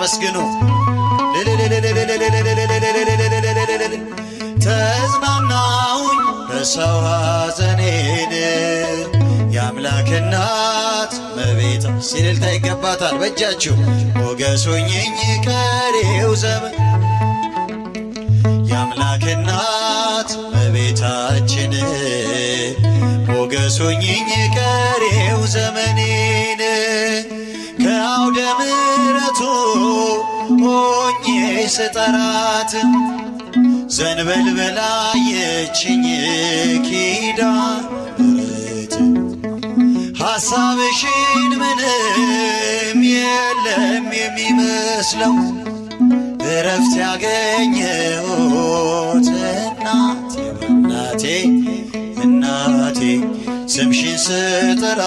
አመስግኑ። ተዝናናሁኝ በሰው ሐዘኔን የአምላክ እናት እመቤቴ ሲልልታ ይገባታል። በእጃችሁ ሞገስ ሁኚኝ ቀሪው ዘመን የአምላክ እናት እመቤታችን ሞገስ ሁኚኝ ቀሪው ዘመኔን ከአውደ ምሕረቱ ሆኜ ስጠራት ዘንበል በላ የችኝ ኪዳነ ምሕረት ሐሳብሽን ምንም የለም የሚመስለው እረፍት ያገኘሁት እናቴ እናቴ ስምሽን ስጠራ